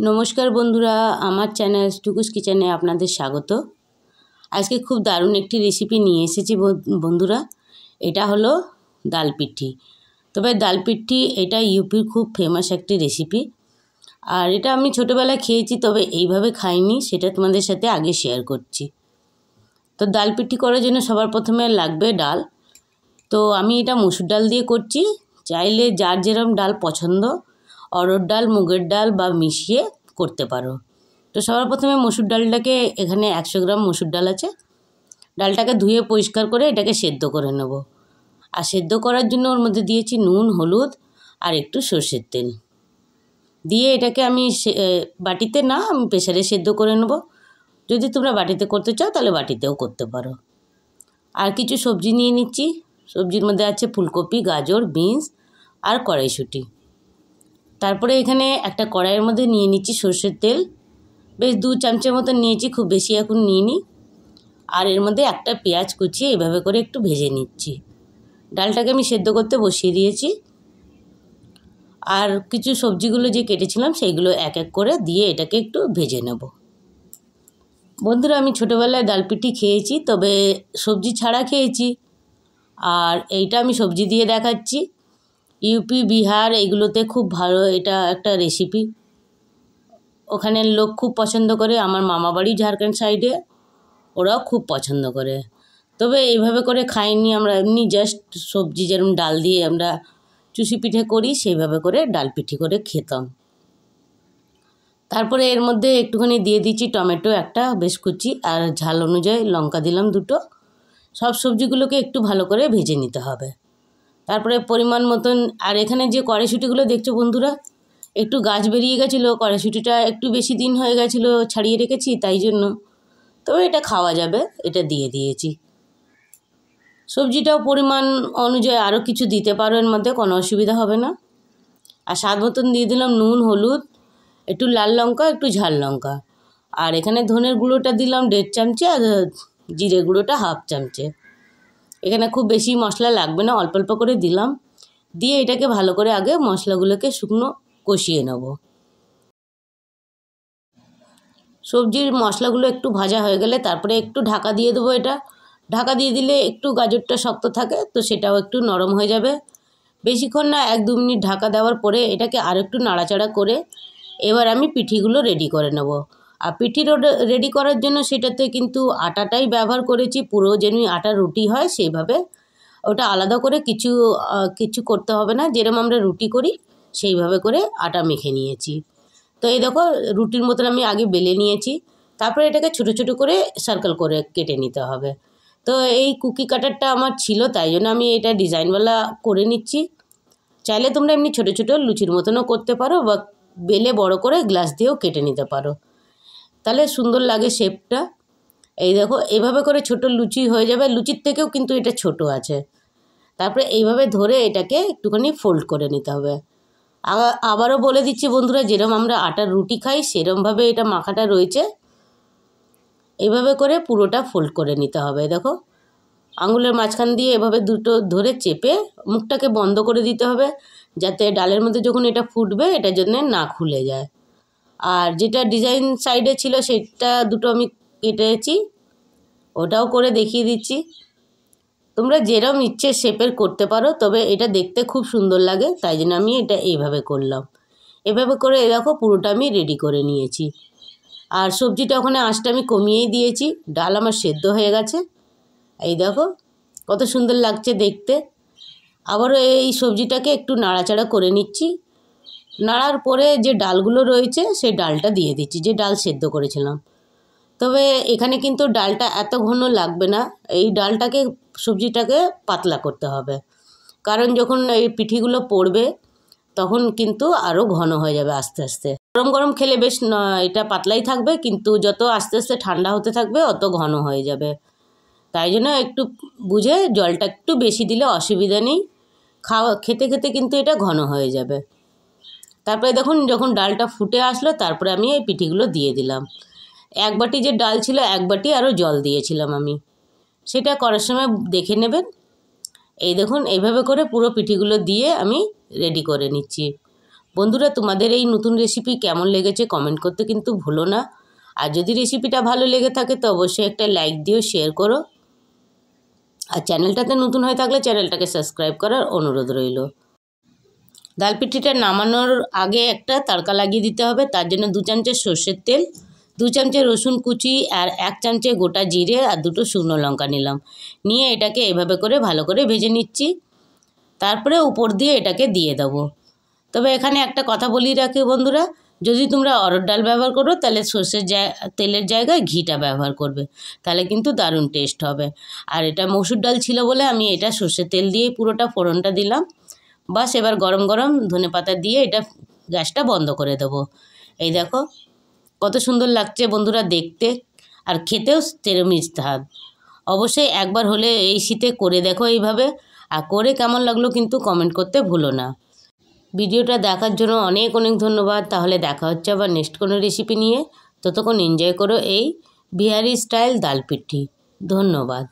নমস্কার বন্ধুরা, আমার চ্যানেল টুকুস কিচেনে আপনাদের স্বাগত। আজকে খুব দারুণ একটি রেসিপি নিয়ে এসেছি বন্ধুরা। এটা হলো ডাল পিঠি। তবে ডাল পিঠি এটা ইউপির খুব ফেমাস একটি রেসিপি, আর এটা আমি ছোটোবেলায় খেয়েছি, তবে এইভাবে খাইনি, সেটা তোমাদের সাথে আগে শেয়ার করছি। তো ডাল পিঠি করার জন্য সবার প্রথমে লাগবে ডাল। তো আমি এটা মসুর ডাল দিয়ে করছি। চাইলে যার যেরকম ডাল পছন্দ, অরহর ডাল, মুগের ডাল বা মিশিয়ে করতে পারো। তো সবার প্রথমে মসুর ডালটাকে, এখানে 100 গ্রাম মসুর ডাল আছে, ডালটাকে ধুয়ে পরিষ্কার করে এটাকে সেদ্ধ করে নেব। আর সেদ্ধ করার জন্য ওর মধ্যে দিয়েছি নুন, হলুদ আর একটু সর্ষের তেল দিয়ে এটাকে আমি বাটিতে না, আমি প্রেসারে সেদ্ধ করে নেব। যদি তোমরা বাটিতে করতে চাও তাহলে বাটিতেও করতে পারো। আর কিছু সবজি নিয়ে নিচ্ছি। সবজির মধ্যে আছে ফুলকপি, গাজর, বিনস আর কড়াইশুঁটি। তারপরে এখানে একটা কড়াইয়ের মধ্যে নিয়ে নিচ্ছি সর্ষের তেল, বেশ 2 চামচের মতো নিয়েছি, খুব বেশি এখন নিইনি। আর এর মধ্যে একটা পেঁয়াজ কুচিয়ে এভাবে করে একটু ভেজে নিচ্ছি। ডালটাকে আমি সেদ্ধ করতে বসিয়ে দিয়েছি। আর কিছু সবজিগুলো যে কেটেছিলাম সেইগুলো এক এক করে দিয়ে এটাকে একটু ভেজে নেব। বন্ধুরা, আমি ছোটোবেলায় ডাল পিঠি খেয়েছি, তবে সবজি ছাড়া খেয়েছি। আর এইটা আমি সবজি দিয়ে দেখাচ্ছি। ইউপি, বিহার এইগুলোতে খুব ভালো এটা একটা রেসিপি। ওখানের লোক খুব পছন্দ করে। আমার মামাবাড়ি ঝাড়খণ্ড সাইডে, ওরাও খুব পছন্দ করে। তবে এইভাবে করে খাইনি আমরা, এমনি জাস্ট সবজি যেরকম ডাল দিয়ে আমরা চুষি পিঠে করি সেইভাবে করে ডাল পিঠি করে খেতাম। তারপরে এর মধ্যে একটুখানি দিয়ে দিচ্ছি টমেটো একটা বেশ কুচি, আর ঝাল অনুযায়ী লঙ্কা দিলাম 2টো। সব সবজিগুলোকে একটু ভালো করে ভেজে নিতে হবে। তারপরে পরিমাণ মতন, আর এখানে যে কড়াইশুঁটিগুলো দেখছো বন্ধুরা, একটু গাছ বেরিয়ে গেছিলো, কড়াইশুঁটিটা একটু বেশি দিন হয়ে গেছিলো, ছাড়িয়ে রেখেছি তাই জন্য। তবে এটা খাওয়া যাবে, এটা দিয়ে দিয়েছি। সবজিটাও পরিমাণ অনুযায়ী আরও কিছু দিতে পারো, এর মধ্যে কোনো অসুবিধা হবে না। আর স্বাদ মতন দিয়ে দিলাম নুন, হলুদ, একটু লাল লঙ্কা, একটু ঝাল লঙ্কা। আর এখানে ধনের গুঁড়োটা দিলাম 1.5 চামচে, আর জিরে গুঁড়োটা 1/2 চামচে। এখানে খুব বেশি মশলা লাগবে না, অল্প অল্প করে দিলাম। দিয়ে এটাকে ভালো করে আগে মশলাগুলোকে শুকনো কষিয়ে নেব। সবজির মশলাগুলো একটু ভাজা হয়ে গেলে তারপরে একটু ঢাকা দিয়ে দেবো। এটা ঢাকা দিয়ে দিলে একটু গাজরটা শক্ত থাকে, তো সেটাও একটু নরম হয়ে যাবে। বেশিক্ষণ না, 1-2 মিনিট ঢাকা দেওয়ার পরে এটাকে আর একটু নাড়াচাড়া করে এবার আমি পিঠিগুলো রেডি করে নেব। আর পিঠি রেডি করার জন্য সেটাতে কিন্তু আটাটাই ব্যবহার করেছি, পুরো যেমনি আটার রুটি হয় সেইভাবে। ওটা আলাদা করে কিছু করতে হবে না, যেরকম আমরা রুটি করি সেইভাবে করে আটা মেখে নিয়েছি। তো এই দেখো, রুটির মতন আমি আগে বেলে নিয়েছি। তারপরে এটাকে ছোট ছোট করে সার্কেল করে কেটে নিতে হবে। তো এই কুকি কাটারটা আমার ছিল, তাই জন্য আমি এটা ডিজাইনওয়ালা করে নিচ্ছি। চাইলে তোমরা এমনি ছোট ছোট লুচির মতনও করতে পারো, বা বেলে বড় করে গ্লাস দিয়েও কেটে নিতে পারো, তাহলে সুন্দর লাগে শেপটা। এই দেখো, এইভাবে করে ছোট লুচি হয়ে যাবে, লুচির থেকেও কিন্তু এটা ছোট আছে। তারপরে এইভাবে ধরে এটাকে একটুখানি ফোল্ড করে নিতে হবে। আবারও বলে দিচ্ছি বন্ধুরা, যেরকম আমরা আটার রুটি খাই সেরমভাবে এটা মাখাটা রয়েছে। এইভাবে করে পুরোটা ফোল্ড করে নিতে হবে। দেখো, আঙুলের মাঝখান দিয়ে এভাবে দুটো ধরে চেপে মুখটাকে বন্ধ করে দিতে হবে, যাতে ডালের মধ্যে যখন এটা ফুটবে এটার জন্য না খুলে যায়। আর যেটা ডিজাইন সাইডে ছিল সেটা 2টো আমি কেটেছি, ওটাও করে দেখিয়ে দিচ্ছি। তোমরা যেরকম ইচ্ছে শেপের করতে পারো, তবে এটা দেখতে খুব সুন্দর লাগে, তাই জন্য আমি এটা এইভাবে করলাম। এভাবে করে দেখো পুরোটা আমি রেডি করে নিয়েছি। আর সবজিটা ওখানে আঁচটা আমি কমিয়েই দিয়েছি, ডাল আমার সেদ্ধ হয়ে গেছে। এই দেখো কত সুন্দর লাগছে দেখতে। আবারও এই সবজিটাকে একটু নাড়াচাড়া করে নিচ্ছি। নাড়ার পরে যে ডালগুলো রয়েছে সেই ডালটা দিয়ে দিচ্ছি, যে ডাল সেদ্ধ করেছিলাম। তবে এখানে কিন্তু ডালটা এত ঘন লাগবে না, এই ডালটাকে সবজিটাকে পাতলা করতে হবে, কারণ যখন এই পিঠিগুলো পড়বে তখন কিন্তু আরও ঘন হয়ে যাবে আস্তে আস্তে। গরম গরম খেলে বেশ এটা পাতলাই থাকবে, কিন্তু যত আস্তে আস্তে ঠান্ডা হতে থাকবে অত ঘন হয়ে যাবে। তাই জন্য একটু বুঝে জলটা একটু বেশি দিলে অসুবিধা নেই, খেতে খেতে কিন্তু এটা ঘন হয়ে যাবে। তারপরে দেখুন, যখন ডালটা ফুটে আসলো তারপরে আমি এই পিঠিগুলো দিয়ে দিলাম। 1 বাটি যে ডাল ছিল 1 বাটি আরও জল দিয়েছিলাম আমি, সেটা করার সময় দেখে নেবেন। এই দেখুন, এইভাবে করে পুরো পিঠিগুলো দিয়ে আমি রেডি করে নিচ্ছি। বন্ধুরা, তোমাদের এই নতুন রেসিপি কেমন লেগেছে কমেন্ট করতে কিন্তু ভুলো না। আর যদি রেসিপিটা ভালো লেগে থাকে তো অবশ্যই একটা লাইক দিও, শেয়ার করো। আর চ্যানেলটাতে নতুন হয়ে থাকলে চ্যানেলটাকে সাবস্ক্রাইব করার অনুরোধ রইল। ডাল পিঠিটা নামানোর আগে একটা তড়কা লাগিয়ে দিতে হবে। তার জন্য 2 চামচের সর্ষের তেল, 2 চামচে রসুন কুচি আর 1 চামচে গোটা জিরে আর 2টো শুকনো লঙ্কা নিলাম। নিয়ে এটাকে এভাবে করে ভালো করে ভেজে নিচ্ছি। তারপরে উপর দিয়ে এটাকে দিয়ে দেবো। তবে এখানে একটা কথা বলি রাখি বন্ধুরা, যদি তোমরা অরহর ডাল ব্যবহার করো তাহলে সর্ষের তেলের জায়গায় ঘিটা ব্যবহার করবে, তাহলে কিন্তু দারুণ টেস্ট হবে। আর এটা মসুর ডাল ছিল বলে আমি এটা সর্ষের তেল দিয়েই পুরোটা ফোড়নটা দিলাম। বাস এবার গরম গরম ধনেপাতা দিয়ে এটা গ্যাসটা বন্ধ করে দেবো। এই দেখো কত সুন্দর লাগছে বন্ধুরা দেখতে, আর খেতেও তেরোমিজ স্বাদ। অবশ্যই একবার হলে এই শীতে করে দেখো এইভাবে, আর করে কেমন লাগলো কিন্তু কমেন্ট করতে ভুলো না। ভিডিওটা দেখার জন্য অনেক অনেক ধন্যবাদ। তাহলে দেখা হচ্ছে আবার নেক্সট কোনো রেসিপি নিয়ে। ততক্ষণ এনজয় করো এই বিহারি স্টাইল ডাল পিঠি। ধন্যবাদ।